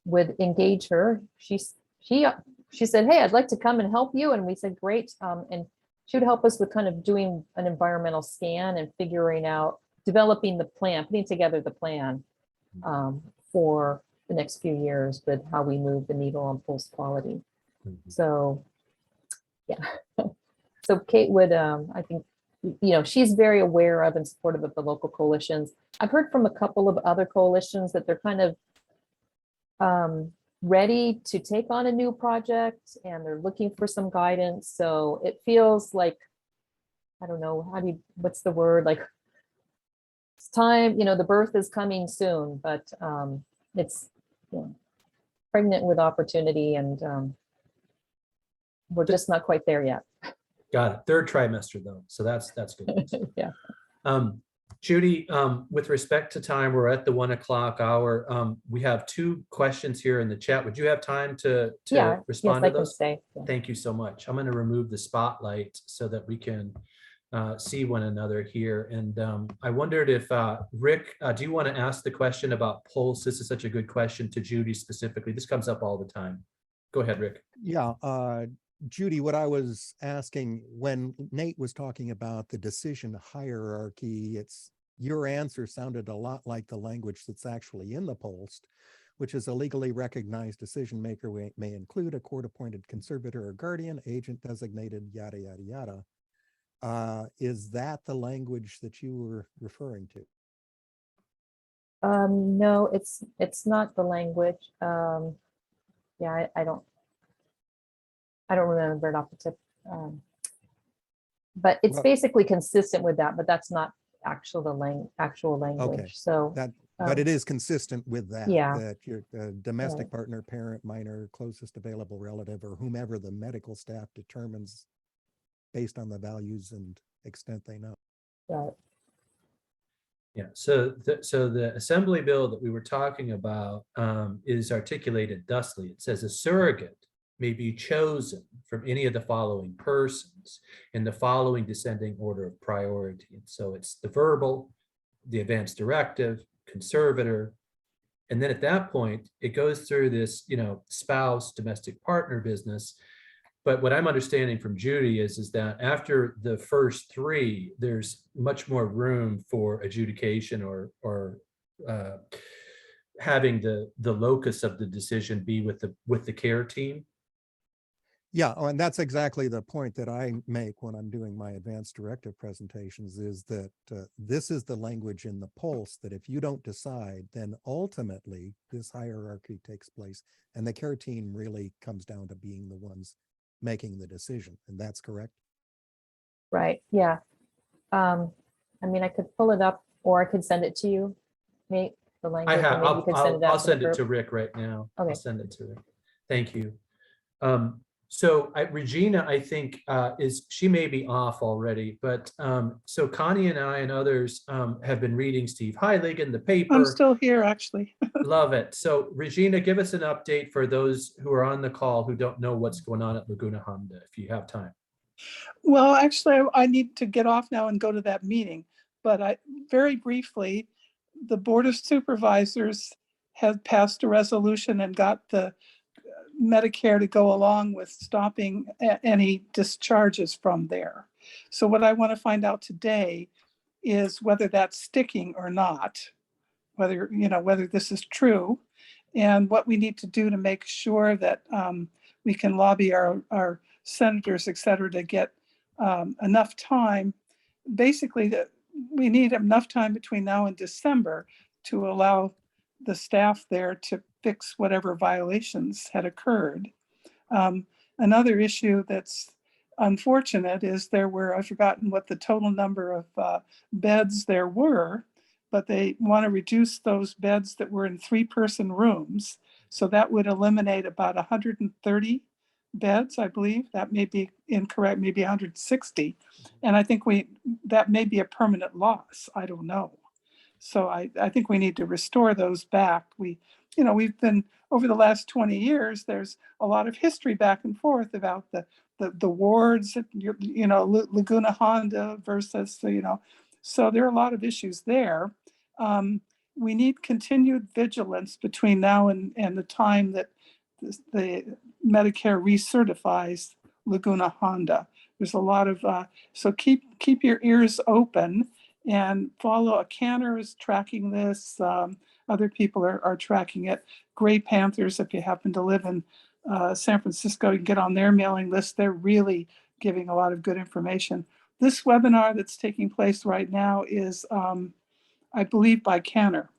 would engage her. She said, "Hey, I'd like to come and help you," and we said, "Great." And she would help us with kind of doing an environmental scan and developing the plan, putting together the plan for the next few years with how we move the needle on pulse quality. So, yeah. So Kate would, I think, she's very aware of and supportive of the local coalitions. I've heard from a couple of other coalitions that they're kind of ready to take on a new project, and they're looking for some guidance. So it feels like, I don't know, what's the word? Like, it's time, the birth is coming soon, but it's pregnant with opportunity, and we're just not quite there yet. Got it. Third trimester though. So that's good. Yeah. Judy, with respect to time, we're at the 1 o'clock hour. We have 2 questions here in the chat. Would you have time to respond to those? Yeah. Thank you so much. I'm going to remove the spotlight so that we can see one another here. And I wondered if Rick, do you want to ask the question about pulse? This is such a good question to Judy specifically. This comes up all the time. Go ahead, Rick. Yeah. Judy, what I was asking when Nate was talking about the decision hierarchy, your answer sounded a lot like the language that's actually in the post, which is a legally recognized decision maker may include a court-appointed conservator or guardian, agent designated, yada, yada, yada. Is that the language that you were referring to? No, it's not the language. Yeah, I don't remember it off the tip. But it's Well- basically consistent with that, but that's not actual language. Okay. So But it is consistent with that, yeah. that your domestic Right. partner, parent, minor, closest available relative, or whomever the medical staff determines based on the values and extent they know. Right. Yeah, so the assembly bill that we were talking about is articulated thusly. It says a surrogate may be chosen from any of the following persons in the following descending order of priority. And so it's the verbal, the advance directive, conservator, and then at that point, it goes through this, spouse, domestic partner business. But what I'm understanding from Judy is that after the first three, there's much more room for adjudication or having the locus of the decision be with the care team. Yeah, and that's exactly the point that I make when I'm doing my advanced directive presentations, is that this is the language in the pulse that if you don't decide, then ultimately this hierarchy takes place and the care team really comes down to being the ones making the decision. And that's correct? Right. Yeah. I mean, I could pull it up or I could send it to you, Nate, the language. I have, and maybe you could send it out I'll to the send it to group. Rick right now. Okay. I'll send it to Rick. Thank you. So Regina, I think she may be off already, but so Connie and I and others have been reading Steve Heiligen, the paper. I'm still here, actually. Love it. So Regina, give us an update for those who are on the call who don't know what's going on at Laguna Honda, if you have time. Well, actually, I need to get off now and go to that meeting. But very briefly, the Board of Supervisors have passed a resolution and got the Medicare to go along with stopping any discharges from there. So what I want to find out today is whether that's sticking or not, whether this is true, and what we need to do to make sure that we can lobby our senators, et cetera, to get enough time. Basically, that we need enough time between now and December to allow the staff there to fix whatever violations had occurred. Another issue that's unfortunate is I've forgotten what the total number of beds there were, but they want to reduce those beds that were in 3-person rooms. So that would eliminate about 130 beds, I believe. That may be incorrect, maybe 160. And I think that may be a permanent loss. I don't know. So I think we need to restore those back. We've been, over the last 20 years, there's a lot of history back and forth about the wards, Laguna Honda versus, so there are a lot of issues there. We need continued vigilance between now and the time that the Medicare recertifies Laguna Honda. There's a lot of, so keep your ears open and follow. A Canner is tracking this. Other people are tracking it. Gray Panthers, if you happen to live in San Francisco, you can get on their mailing list. They're really giving a lot of good information. This webinar that's taking place right now is, I believe, by Canner.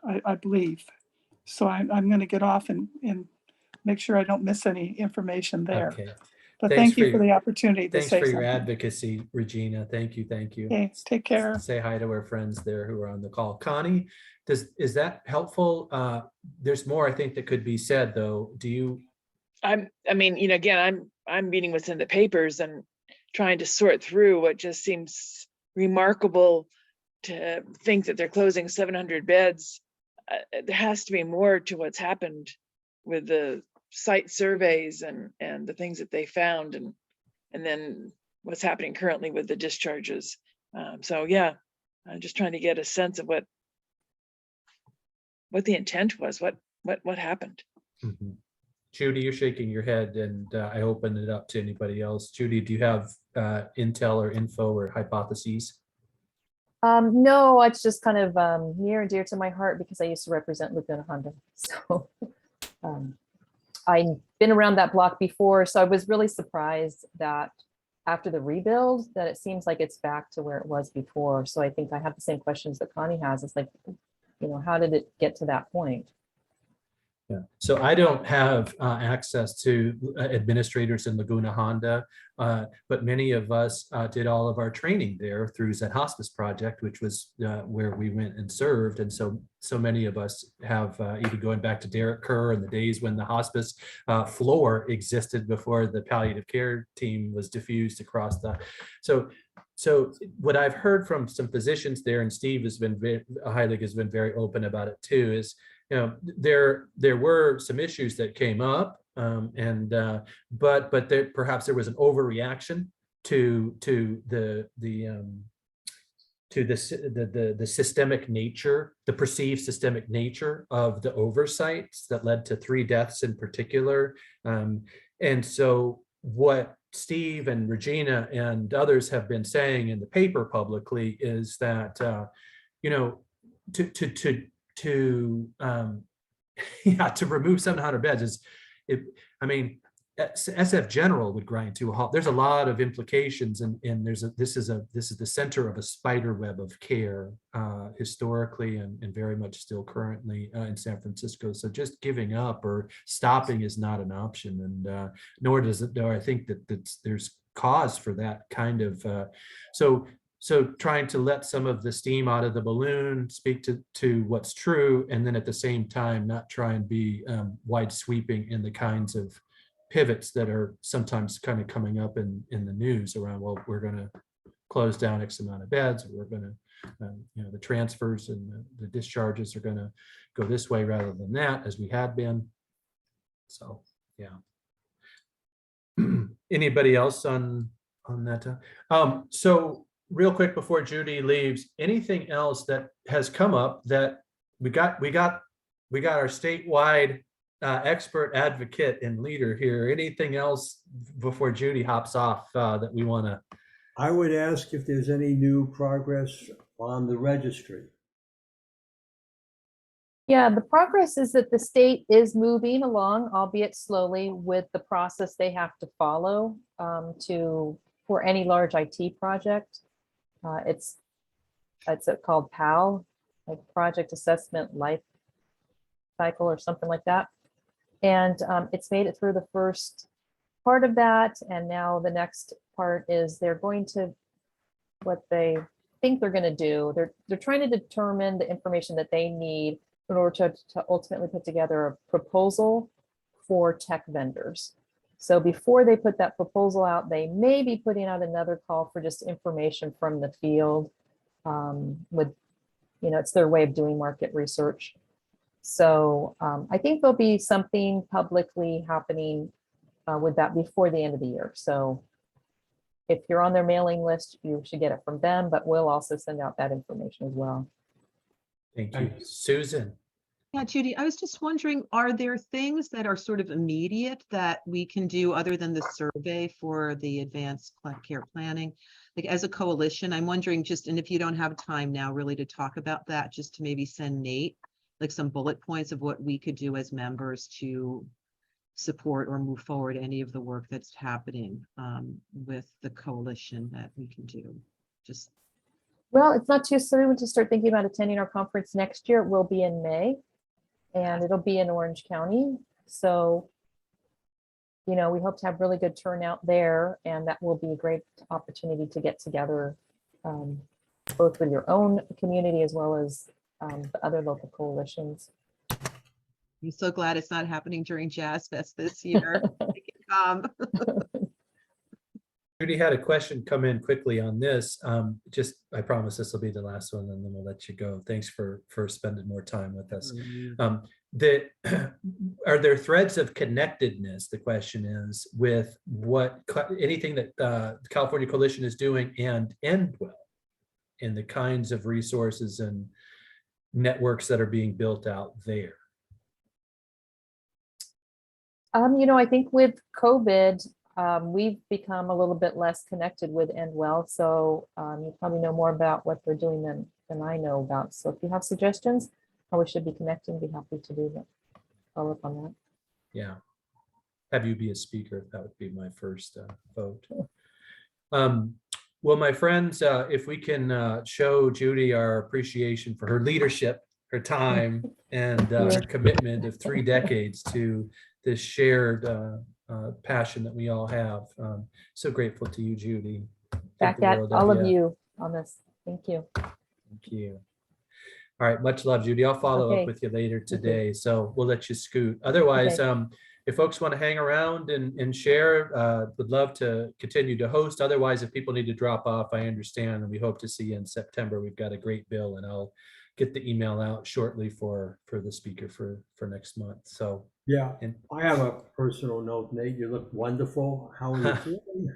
I believe. So I'm going to get off and make sure I don't miss any information there. Okay. But thank you for the opportunity to say something. Thanks for your advocacy, Regina. Thank you. Thank you. Okay, take care. Say hi to our friends there who are on the call. Connie, is that helpful? There's more, I think, that could be said, though. Do you? I'm meeting what's in the papers and trying to sort through what just seems remarkable to think that they're closing 700 beds. There has to be more to what's happened with the site surveys and the things that they found, and then what's happening currently with the discharges. So yeah, I'm just trying to get a sense of what the intent was, what happened. Mm-hmm. Judy, you're shaking your head, and I opened it up to anybody else. Judy, do you have intel or info or hypotheses? No, it's just kind of near and dear to my heart because I used to represent Laguna Honda. So I've been around that block before. So I was really surprised that after the rebuild, that it seems like it's back to where it was before. So I think I have the same questions that Connie has. It's like, you know, how did it get to that point? Yeah. So I don't have access to administrators in Laguna Honda, but many of us did all of our training there through Zen Hospice Project, which was where we went and served. And so many of us have even going back to Derek Kerr and the days when the hospice floor existed before the palliative care team was diffused across the. So what I've heard from some physicians there, and Steve has been Heilig has been very open about it too, is, you know, there were some issues that came up, but there, perhaps there was an overreaction to the systemic nature, the perceived systemic nature of the oversights that led to 3 deaths in particular. And so what Steve and Regina and others have been saying in the paper publicly is that, you know, to remove 700 beds is, I mean, SF General would grind to a halt. There's a lot of implications, and this is the center of a spider web of care historically and very much still currently in San Francisco. So just giving up or stopping is not an option, and nor I think that there's cause for that kind of so trying to let some of the steam out of the balloon, speak to what's true, and then at the same time not try and be wide sweeping in the kinds of pivots that are sometimes kind of coming up in the news around, well, we're going to close down X amount of beds, or we're going to, you know, the transfers and the discharges are going to go this way rather than that, as we had been. So, yeah. Anybody else on that? So real quick before Judy leaves, anything else that has come up that we got our statewide expert advocate and leader here. Anything else before Judy hops off that we want to? I would ask if there's any new progress on the registry. Yeah, the progress is that the state is moving along, albeit slowly, with the process they have to follow for any large IT project. It's called PAL, like Project Assessment Life Cycle or something like that. And it's made it through the first part of that. And now the next part is they're going to, what they think they're going to do, they're trying to determine the information that they need in order to ultimately put together a proposal for tech vendors. So before they put that proposal out, they may be putting out another call for just information from the field. With, you know, it's their way of doing market research. So I think there'll be something publicly happening with that before the end of the year. So if you're on their mailing list, you should get it from them, but we'll also send out that information as well. Thank you. Susan. Yeah, Judy, I was just wondering, are there things that are sort of immediate that we can do other than the survey for the advanced care planning? Like as a coalition, I'm wondering just, and if you don't have time now really to talk about that, just to maybe send Nate like some bullet points of what we could do as members to support or move forward any of the work that's happening with the coalition that we can do. Just. Well, it's not too soon to start thinking about attending our conference next year. It will be in May. And it'll be in Orange County. So, you know, we hope to have really good turnout there, and that will be a great opportunity to get together, both with your own community as well as the other local coalitions. I'm so glad it's not happening during Jazz Fest this year. Judy had a question come in quickly on this. I promise this will be the last one, and then we'll let you go. Thanks for spending more time with us. Are there threads of connectedness, the question is, with anything that the California Coalition is doing and Endwell in the kinds of resources and networks that are being built out there? I think with COVID, we've become a little bit less connected with Endwell. So you probably know more about what they're doing than I know about. So if you have suggestions how we should be connecting, be happy to do that. Follow up on that. Yeah. Have you be a speaker. That would be my first vote. Well, my friends, if we can show Judy our appreciation for her leadership, her time, and her commitment of 3 decades to this shared passion that we all have. So grateful to you, Judy. Think Back the at world all of you. you on this. Thank you. Thank you. All right, much love, Judy. I'll follow Okay. up with you later today, so we'll let you scoot. Otherwise, Okay. if folks want to hang around and share, would love to continue to host. Otherwise, if people need to drop off, I understand, and we hope to see you in September. We've got a great bill, and I'll get the email out shortly for the speaker for next month. So Yeah, and I have a personal note, Nate. You look wonderful. How are you feeling?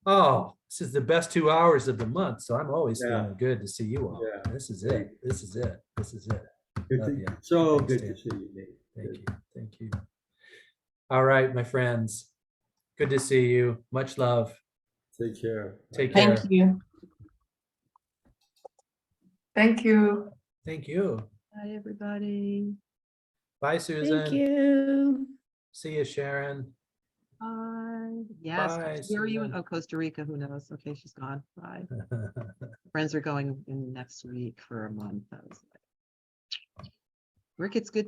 oh, this is the best 2 hours of the month, so I'm always Yeah. feeling good to see you all. Yeah. This is it. This is it. This is it. Good Love to, you. so Thanks, good Dan. to see you, Nate. Thank Good. you. Thank you. All right, my friends. Good to see you. Much love. Take care. Take care. Thank you. Thank you. Thank you. Bye, everybody. Bye, Susan. Thank you. See you, Sharon. Bye. Yes. Bye, Where are you? Susan. Oh, Costa Rica. Who knows? Okay, she's gone. Bye. Friends are going in next week for a month. Rick, it's good